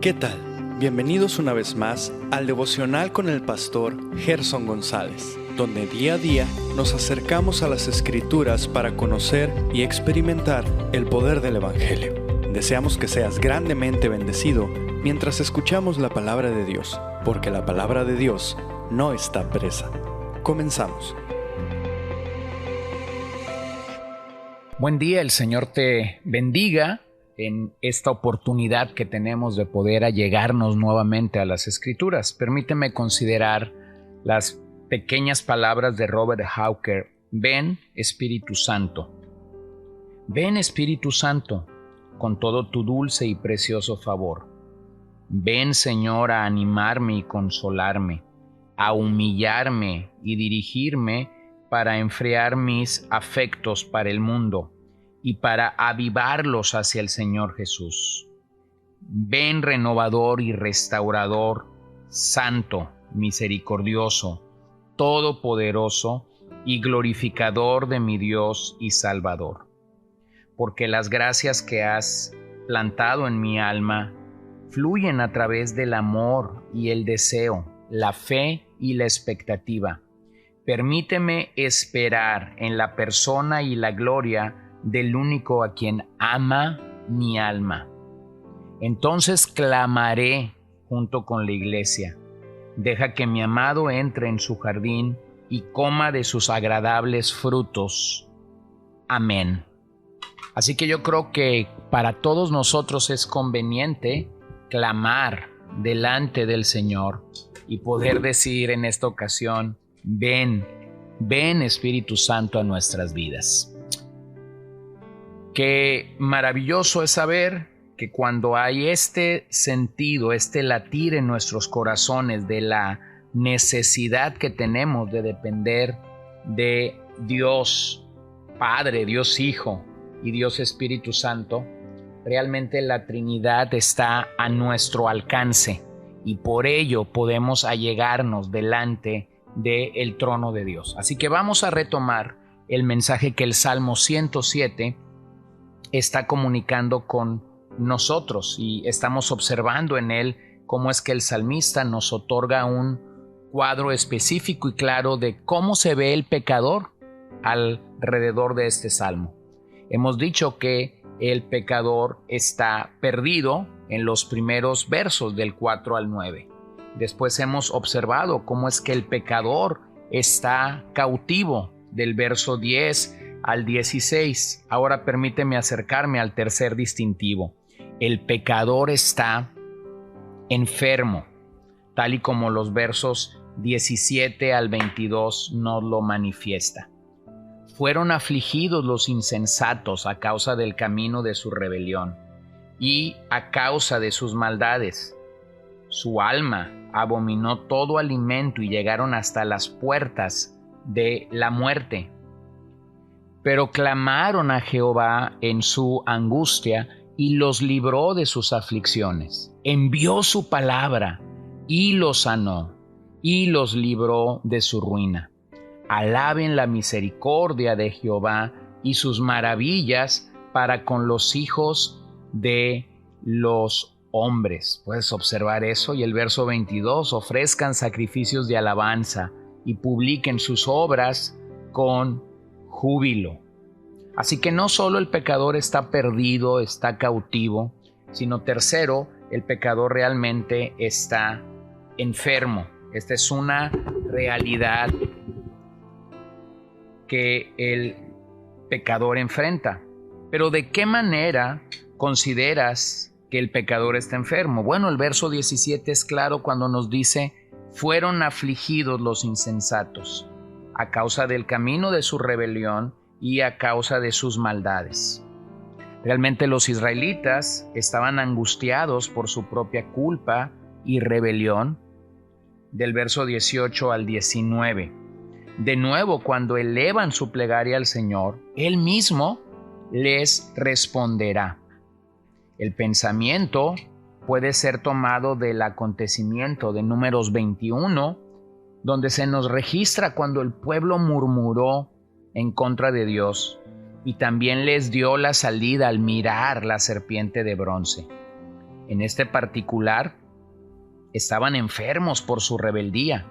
¿Qué tal? Bienvenidos una vez más al devocional con el pastor Gerson González, donde día a día nos acercamos a las Escrituras para conocer y experimentar el poder del Evangelio. Deseamos que seas grandemente bendecido mientras escuchamos la palabra de Dios, porque la palabra de Dios no está presa. Comenzamos. Buen día, el Señor te bendiga en esta oportunidad que tenemos de poder allegarnos nuevamente a las Escrituras. Permíteme considerar las pequeñas palabras de Robert Hawker. Ven, Espíritu Santo. Ven, Espíritu Santo, con todo tu dulce y precioso favor. Ven, Señor, a animarme y consolarme, a humillarme y dirigirme para enfriar mis afectos para el mundo y para avivarlos hacia el Señor Jesús. Ven, renovador y restaurador, santo, misericordioso, todopoderoso y glorificador de mi Dios y Salvador. Porque las gracias que has plantado en mi alma fluyen a través del amor y el deseo, la fe y la expectativa. Permíteme esperar en la persona y la gloria del único a quien ama mi alma. Entonces clamaré junto con la iglesia. Deja que mi amado entre en su jardín y coma de sus agradables frutos. Amén. Así que yo creo que para todos nosotros es conveniente clamar delante del Señor y poder decir en esta ocasión: ven, ven Espíritu Santo a nuestras vidas. Qué maravilloso es saber que cuando hay este sentido, este latir en nuestros corazones de la necesidad que tenemos de depender de Dios Padre, Dios Hijo y Dios Espíritu Santo, realmente la Trinidad está a nuestro alcance y por ello podemos allegarnos delante del trono de Dios. Así que vamos a retomar el mensaje que el Salmo 107 está comunicando con nosotros y estamos observando en él cómo es que el salmista nos otorga un cuadro específico y claro de cómo se ve el pecador alrededor de este salmo. Hemos dicho que el pecador está perdido en los primeros versos del 4 al 9. Después hemos observado cómo es que el pecador está cautivo del verso 10 al 16. Ahora permíteme acercarme al tercer distintivo. El pecador está enfermo, tal y como los versos 17 al 22 nos lo manifiesta. Fueron afligidos los insensatos a causa del camino de su rebelión y a causa de sus maldades. Su alma abominó todo alimento y llegaron hasta las puertas de la muerte. Pero clamaron a Jehová en su angustia y los libró de sus aflicciones. Envió su palabra y los sanó y los libró de su ruina. Alaben la misericordia de Jehová y sus maravillas para con los hijos de los hombres. Puedes observar eso. Y el verso 22, ofrezcan sacrificios de alabanza y publiquen sus obras con júbilo. Así que no solo el pecador está perdido, está cautivo, sino tercero, el pecador realmente está enfermo. Esta es una realidad que el pecador enfrenta. Pero ¿de qué manera consideras que el pecador está enfermo? Bueno, el verso 17 es claro cuando nos dice: fueron afligidos los insensatos a causa del camino de su rebelión y a causa de sus maldades. Realmente los israelitas estaban angustiados por su propia culpa y rebelión, del verso 18 al 19. De nuevo, cuando elevan su plegaria al Señor, Él mismo les responderá. El pensamiento puede ser tomado del acontecimiento de Números 21, donde se nos registra cuando el pueblo murmuró en contra de Dios y también les dio la salida al mirar la serpiente de bronce. En este particular, estaban enfermos por su rebeldía.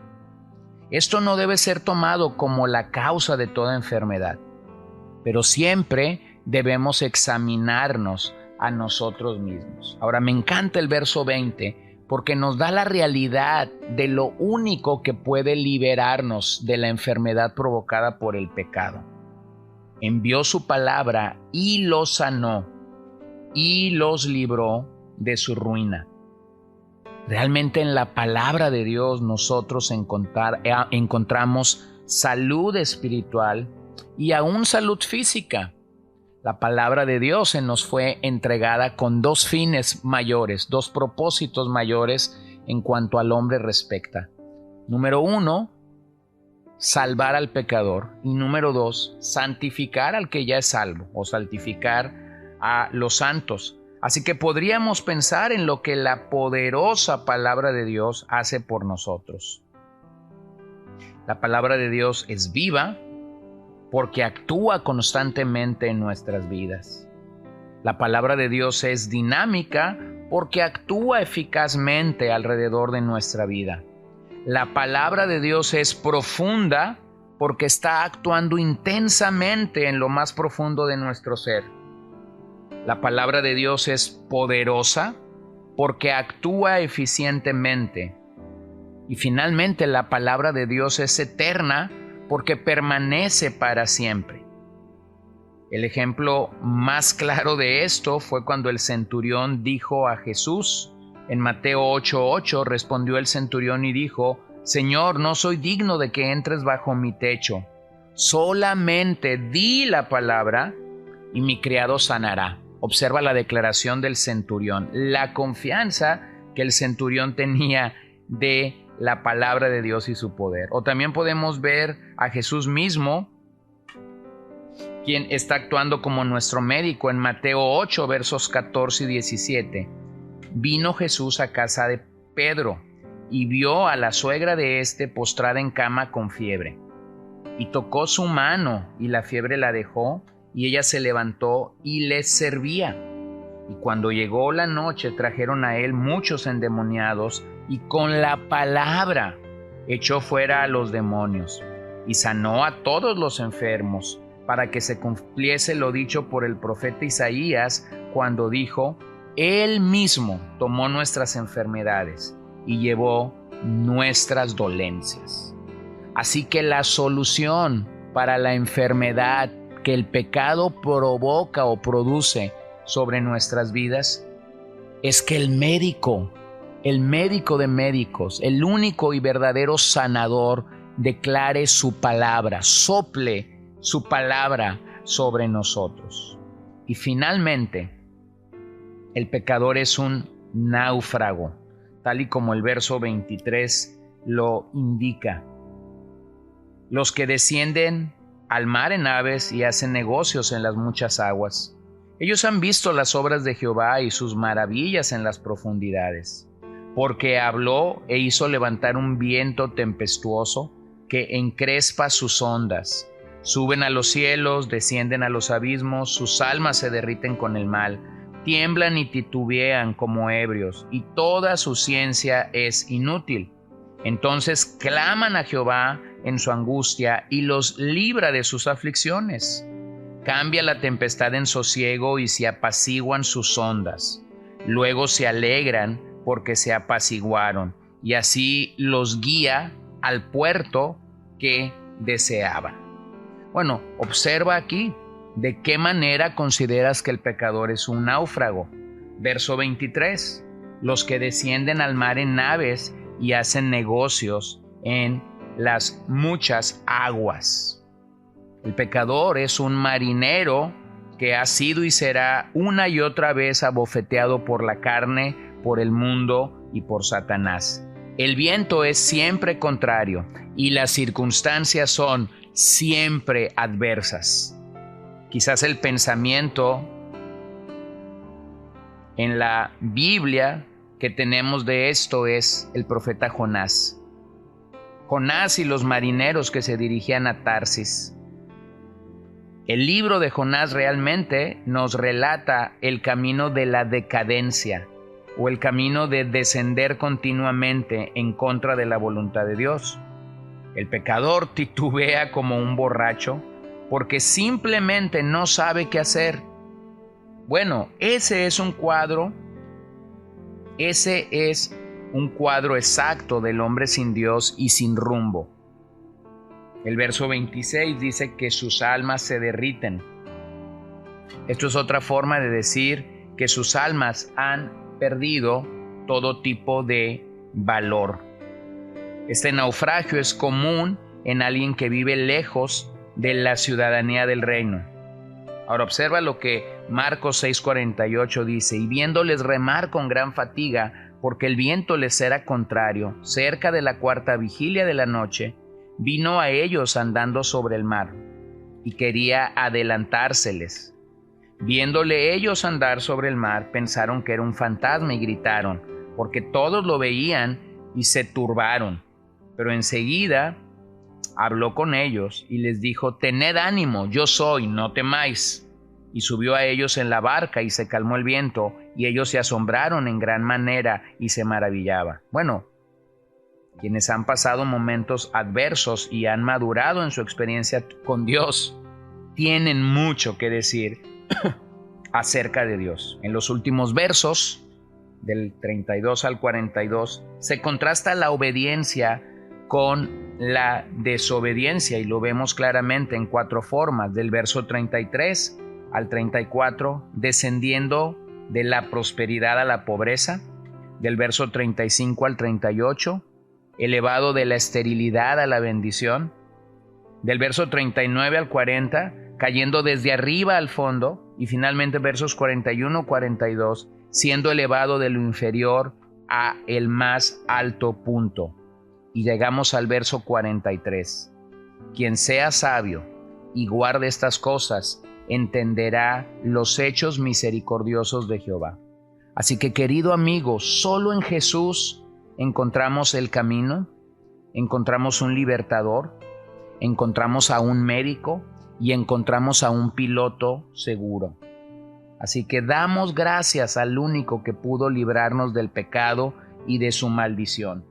Esto no debe ser tomado como la causa de toda enfermedad, pero siempre debemos examinarnos a nosotros mismos. Ahora, me encanta el verso 20 porque nos da la realidad de lo único que puede liberarnos de la enfermedad provocada por el pecado. Envió su palabra y los sanó y los libró de su ruina. Realmente en la palabra de Dios nosotros encontramos salud espiritual y aún salud física. La palabra de Dios se nos fue entregada con dos fines mayores, dos propósitos mayores en cuanto al hombre respecta. Número 1, salvar al pecador. Y número 2, santificar al que ya es salvo o santificar a los santos. Así que podríamos pensar en lo que la poderosa palabra de Dios hace por nosotros. La palabra de Dios es viva porque actúa constantemente en nuestras vidas. La palabra de Dios es dinámica porque actúa eficazmente alrededor de nuestra vida. La palabra de Dios es profunda porque está actuando intensamente en lo más profundo de nuestro ser. La palabra de Dios es poderosa porque actúa eficientemente. Y finalmente la palabra de Dios es eterna porque permanece para siempre. El ejemplo más claro de esto fue cuando el centurión dijo a Jesús, en Mateo 8:8 respondió el centurión y dijo: Señor, no soy digno de que entres bajo mi techo. Solamente di la palabra y mi criado sanará. Observa la declaración del centurión, la confianza que el centurión tenía de la palabra de Dios y su poder. O también podemos ver a Jesús mismo, quien está actuando como nuestro médico en Mateo 8, versos 14 y 17. Vino Jesús a casa de Pedro y vio a la suegra de éste postrada en cama con fiebre. Y tocó su mano y la fiebre la dejó, y ella se levantó y les servía. Y cuando llegó la noche trajeron a él muchos endemoniados, y con la palabra echó fuera a los demonios, y sanó a todos los enfermos, para que se cumpliese lo dicho por el profeta Isaías, cuando dijo: Él mismo tomó nuestras enfermedades y llevó nuestras dolencias. Así que la solución para la enfermedad que el pecado provoca o produce sobre nuestras vidas es que el médico de médicos, el único y verdadero sanador, declare su palabra, sople su palabra sobre nosotros. Y finalmente, el pecador es un náufrago, tal y como el verso 23 lo indica. Los que descienden al mar en naves y hacen negocios en las muchas aguas. Ellos han visto las obras de Jehová y sus maravillas en las profundidades, porque habló e hizo levantar un viento tempestuoso que encrespa sus ondas. Suben a los cielos, descienden a los abismos, sus almas se derriten con el mal, tiemblan y titubean como ebrios, y toda su ciencia es inútil. Entonces claman a Jehová en su angustia y los libra de sus aflicciones. Cambia la tempestad en sosiego y se apaciguan sus ondas. Luego se alegran porque se apaciguaron, y así los guía al puerto que deseaban. Bueno, observa aquí de qué manera consideras que el pecador es un náufrago. Verso 23. Los que descienden al mar en naves y hacen negocios en las muchas aguas. El pecador es un marinero que ha sido y será una y otra vez abofeteado por la carne, por el mundo y por Satanás. El viento es siempre contrario y las circunstancias son siempre adversas. Quizás el pensamiento en la Biblia que tenemos de esto es el profeta Jonás. Jonás y los marineros que se dirigían a Tarsis. El libro de Jonás realmente nos relata el camino de la decadencia, o el camino de descender continuamente en contra de la voluntad de Dios. El pecador titubea como un borracho porque simplemente no sabe qué hacer. Bueno, ese es un cuadro exacto del hombre sin Dios y sin rumbo. El verso 26 dice que sus almas se derriten. Esto es otra forma de decir que sus almas han perdido todo tipo de valor. Este naufragio es común en alguien que vive lejos de la ciudadanía del reino. Ahora observa lo que Marcos 6:48 dice: y viéndoles remar con gran fatiga, porque el viento les era contrario, cerca de la cuarta vigilia de la noche, vino a ellos andando sobre el mar, y quería adelantárseles. Viéndole ellos andar sobre el mar, pensaron que era un fantasma y gritaron, porque todos lo veían y se turbaron. Pero enseguida habló con ellos y les dijo: tened ánimo, yo soy, no temáis. Y subió a ellos en la barca y se calmó el viento, y ellos se asombraron en gran manera y se maravillaban. Bueno, quienes han pasado momentos adversos y han madurado en su experiencia con Dios, tienen mucho que decir acerca de Dios. En los últimos versos, del 32 al 42, se contrasta la obediencia con la desobediencia, y lo vemos claramente en 4 formas. Del verso 33 al 34, descendiendo de la prosperidad a la pobreza. Del verso 35 al 38, elevado de la esterilidad a la bendición. Del verso 39 al 40, cayendo desde arriba al fondo. Y finalmente versos 41-42, siendo elevado de lo inferior a el más alto punto. Y llegamos al verso 43. Quien sea sabio y guarde estas cosas, entenderá los hechos misericordiosos de Jehová. Así que, querido amigo, solo en Jesús encontramos el camino, encontramos un libertador, encontramos a un médico y encontramos a un piloto seguro. Así que damos gracias al único que pudo librarnos del pecado y de su maldición.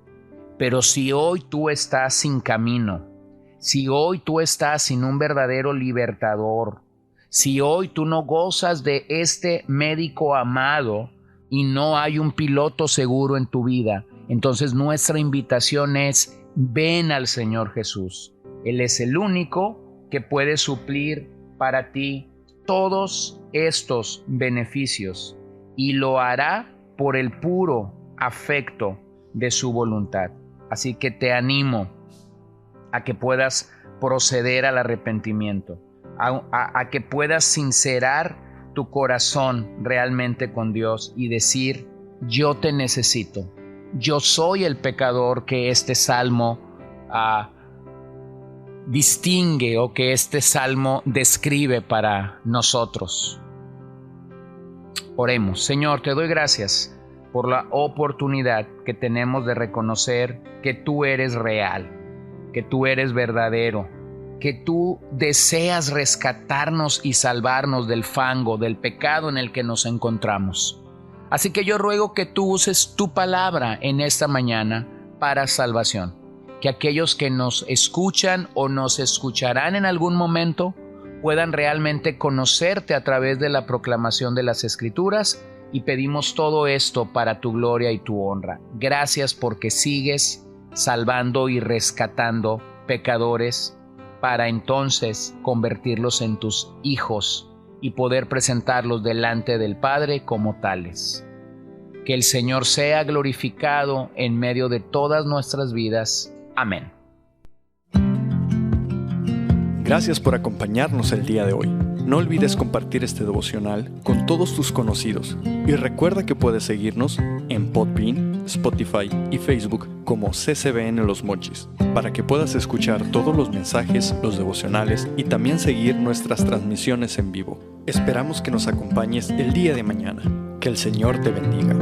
Pero si hoy tú estás sin camino, si hoy tú estás sin un verdadero libertador, si hoy tú no gozas de este médico amado y no hay un piloto seguro en tu vida, entonces nuestra invitación es: ven al Señor Jesús. Él es el único que puede suplir para ti todos estos beneficios, y lo hará por el puro afecto de su voluntad. Así que te animo a que puedas proceder al arrepentimiento, a que puedas sincerar tu corazón realmente con Dios y decir: yo te necesito, yo soy el pecador que este salmo distingue, o que este salmo describe para nosotros. Oremos. Señor, te doy gracias por la oportunidad que tenemos de reconocer que tú eres real, que tú eres verdadero, que tú deseas rescatarnos y salvarnos del fango, del pecado en el que nos encontramos. Así que yo ruego que tú uses tu palabra en esta mañana para salvación. Que aquellos que nos escuchan o nos escucharán en algún momento puedan realmente conocerte a través de la proclamación de las Escrituras, y pedimos todo esto para tu gloria y tu honra. Gracias porque sigues salvando y rescatando pecadores para entonces convertirlos en tus hijos y poder presentarlos delante del Padre como tales. Que el Señor sea glorificado en medio de todas nuestras vidas. Amén. Gracias por acompañarnos el día de hoy. No olvides compartir este devocional con todos tus conocidos y recuerda que puedes seguirnos en Podbean, Spotify y Facebook como CCBN Los Mochis para que puedas escuchar todos los mensajes, los devocionales y también seguir nuestras transmisiones en vivo. Esperamos que nos acompañes el día de mañana. Que el Señor te bendiga.